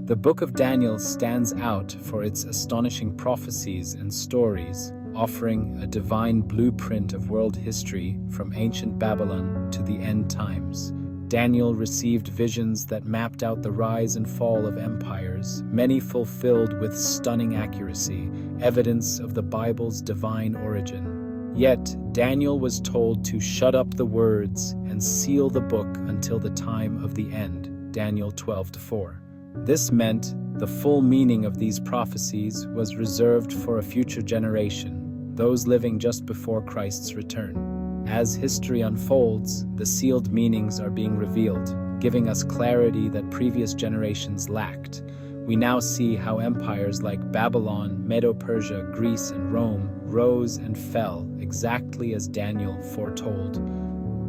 The book of Daniel stands out for its astonishing prophecies and stories, offering a divine blueprint of world history from ancient Babylon to the end times. Daniel received visions that mapped out the rise and fall of empires, many fulfilled with stunning accuracy, evidence of the Bible's divine origin. Yet, Daniel was told to shut up the words and seal the book until the time of the end, Daniel 12:4. This meant the full meaning of these prophecies was reserved for a future generation, those living just before Christ's return. As history unfolds, the sealed meanings are being revealed, giving us clarity that previous generations lacked. We now see how empires like Babylon, Medo-Persia, Greece, and Rome rose and fell exactly as Daniel foretold.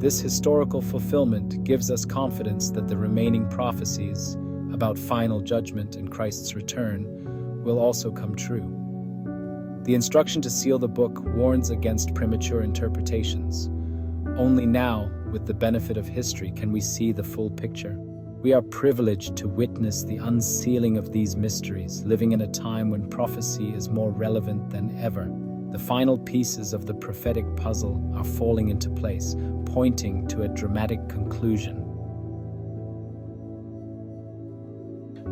This historical fulfillment gives us confidence that the remaining prophecies about final judgment and Christ's return will also come true. The instruction to seal the book warns against premature interpretations. Only now, with the benefit of history, can we see the full picture. We are privileged to witness the unsealing of these mysteries, living in a time when prophecy is more relevant than ever. The final pieces of the prophetic puzzle are falling into place, pointing to a dramatic conclusion.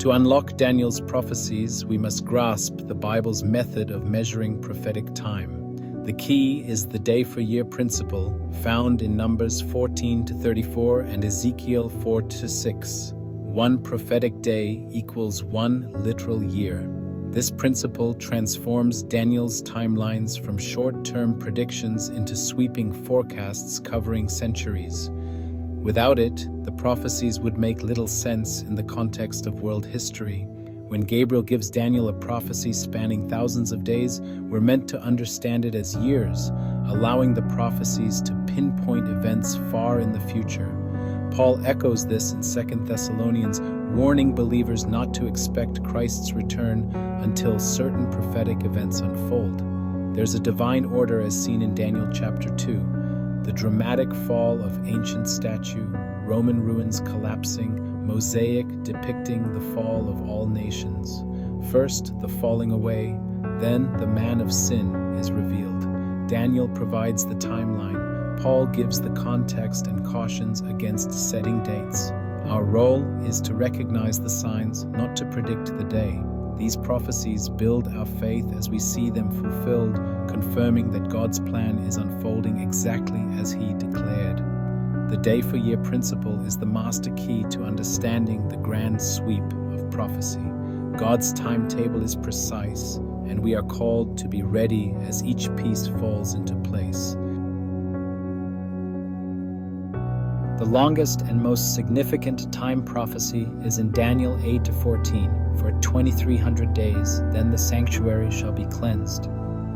To unlock Daniel's prophecies, we must grasp the Bible's method of measuring prophetic time. The key is the day-for-year principle found in Numbers 14-34 and Ezekiel 4-6. One prophetic day equals one literal year. This principle transforms Daniel's timelines from short-term predictions into sweeping forecasts covering centuries. Without it, the prophecies would make little sense in the context of world history. When Gabriel gives Daniel a prophecy spanning thousands of days, we're meant to understand it as years, allowing the prophecies to pinpoint events far in the future. Paul echoes this in 2 Thessalonians, warning believers not to expect Christ's return until certain prophetic events unfold. There's a divine order as seen in Daniel chapter 2. The dramatic fall of ancient statue, Roman ruins collapsing, mosaic depicting the fall of all nations. First, the falling away, then the man of sin is revealed. Daniel provides the timeline. Paul gives the context and cautions against setting dates. Our role is to recognize the signs, not to predict the day. These prophecies build our faith as we see them fulfilled, confirming that God's plan is unfolding exactly as He declared. The day-for-year principle is the master key to understanding the grand sweep of prophecy. God's timetable is precise, and we are called to be ready as each piece falls into place. The longest and most significant time prophecy is in Daniel 8-14. For 2,300 days, then the sanctuary shall be cleansed.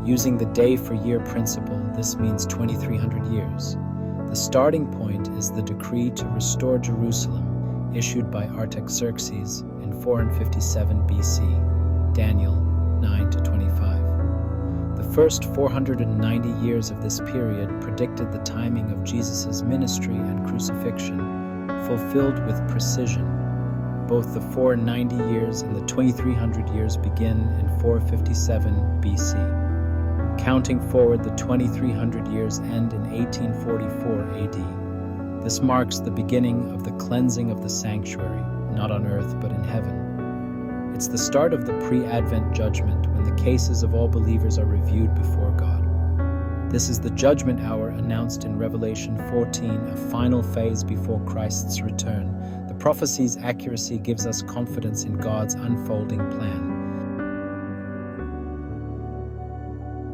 Using the day-for-year principle, this means 2,300 years. The starting point is the decree to restore Jerusalem, issued by Artaxerxes in 457 BC, Daniel 9-25. The first 490 years of this period predicted the timing of Jesus' ministry and crucifixion, fulfilled with precision. Both the 490 years and the 2,300 years begin in 457 BC. Counting forward, the 2,300 years end in 1844 AD. This marks the beginning of the cleansing of the sanctuary, not on earth but in heaven. It's the start of the pre-Advent judgment when the cases of all believers are reviewed before God. This is the judgment hour announced in Revelation 14, a final phase before Christ's return. The prophecy's accuracy gives us confidence in God's unfolding plan.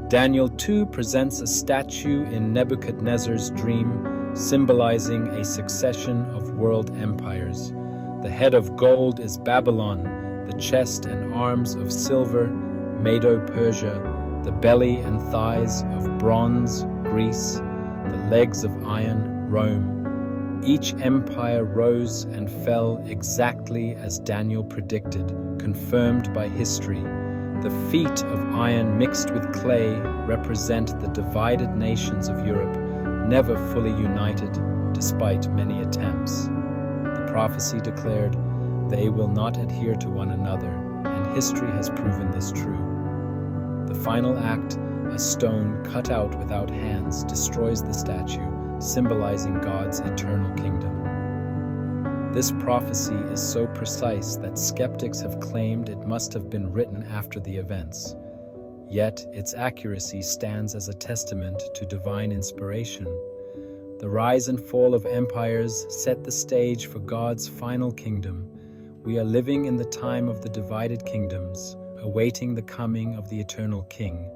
Daniel 2 presents a statue in Nebuchadnezzar's dream, symbolizing a succession of world empires. The head of gold is Babylon, the chest and arms of silver, Medo-Persia, the belly and thighs of bronze, Greece, the legs of iron, Rome. Each empire rose and fell exactly as Daniel predicted, confirmed by history. The feet of iron mixed with clay represent the divided nations of Europe, never fully united despite many attempts. The prophecy declared, They will not adhere to one another, and history has proven this true. The final act, a stone cut out without hands, destroys the statue, symbolizing God's eternal kingdom. This prophecy is so precise that skeptics have claimed it must have been written after the events. Yet, its accuracy stands as a testament to divine inspiration. The rise and fall of empires set the stage for God's final kingdom. We are living in the time of the divided kingdoms, awaiting the coming of the eternal King.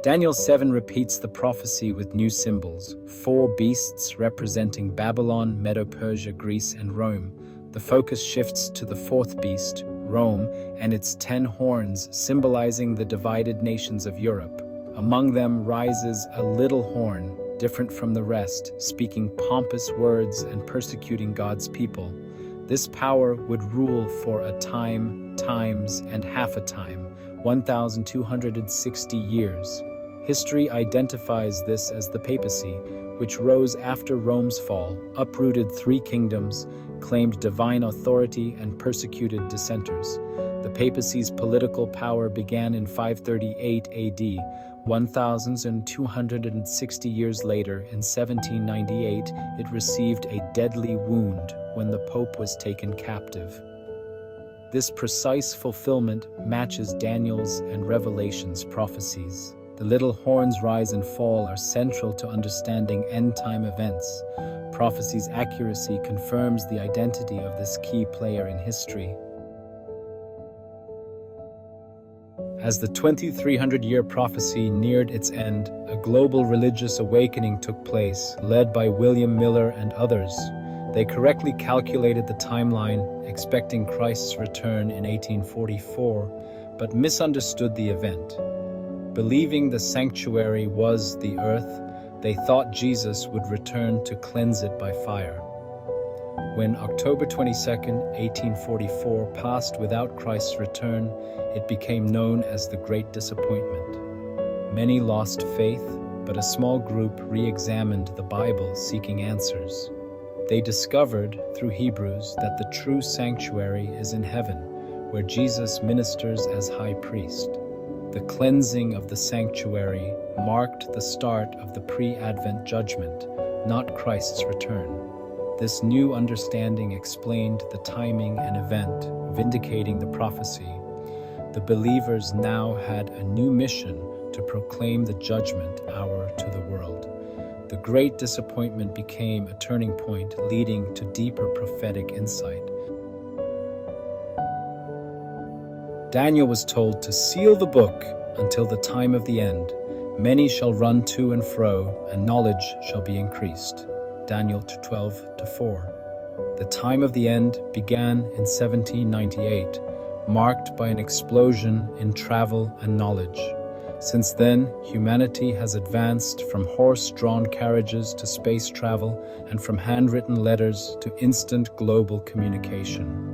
Daniel 7 repeats the prophecy with new symbols, 4 beasts representing Babylon, Medo-Persia, Greece, and Rome. The focus shifts to the 4th beast, Rome, and its 10 horns, symbolizing the divided nations of Europe. Among them rises a little horn, different from the rest, speaking pompous words and persecuting God's people. This power would rule for a time, times, and half a time, 1,260 years. History identifies this as the papacy, which rose after Rome's fall, uprooted 3 kingdoms, claimed divine authority, and persecuted dissenters. The papacy's political power began in 538 AD. 1,260 years later, in 1798, it received a deadly wound when the Pope was taken captive. This precise fulfillment matches Daniel's and Revelation's prophecies. The little horn's rise and fall are central to understanding end-time events. Prophecy's accuracy confirms the identity of this key player in history. As the 2,300-year prophecy neared its end, a global religious awakening took place, led by William Miller and others. They correctly calculated the timeline, expecting Christ's return in 1844, but misunderstood the event. Believing the sanctuary was the earth, they thought Jesus would return to cleanse it by fire. When October 22, 1844 passed without Christ's return, it became known as the Great Disappointment. Many lost faith, but a small group re-examined the Bible seeking answers. They discovered, through Hebrews, that the true sanctuary is in heaven, where Jesus ministers as high priest. The cleansing of the sanctuary marked the start of the pre-Advent judgment, not Christ's return. This new understanding explained the timing and event, vindicating the prophecy. The believers now had a new mission to proclaim the judgment hour to the world. The Great Disappointment became a turning point, leading to deeper prophetic insight. Daniel was told to seal the book until the time of the end. Many shall run to and fro, and knowledge shall be increased. Daniel 12:4. The time of the end began in 1798, marked by an explosion in travel and knowledge. Since then, humanity has advanced from horse-drawn carriages to space travel, and from handwritten letters to instant global communication.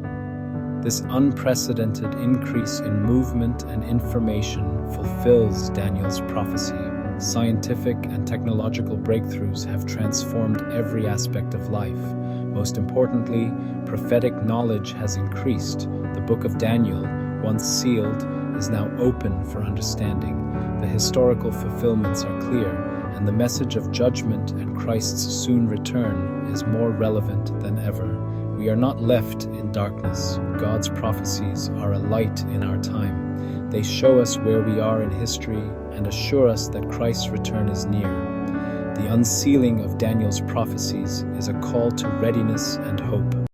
This unprecedented increase in movement and information fulfills Daniel's prophecy. Scientific and technological breakthroughs have transformed every aspect of life. Most importantly, prophetic knowledge has increased. The book of Daniel, once sealed, is now open for understanding. The historical fulfillments are clear, and the message of judgment and Christ's soon return is more relevant than ever. We are not left in darkness. God's prophecies are a light in our time. They show us where we are in history and assure us that Christ's return is near. The unsealing of Daniel's prophecies is a call to readiness and hope.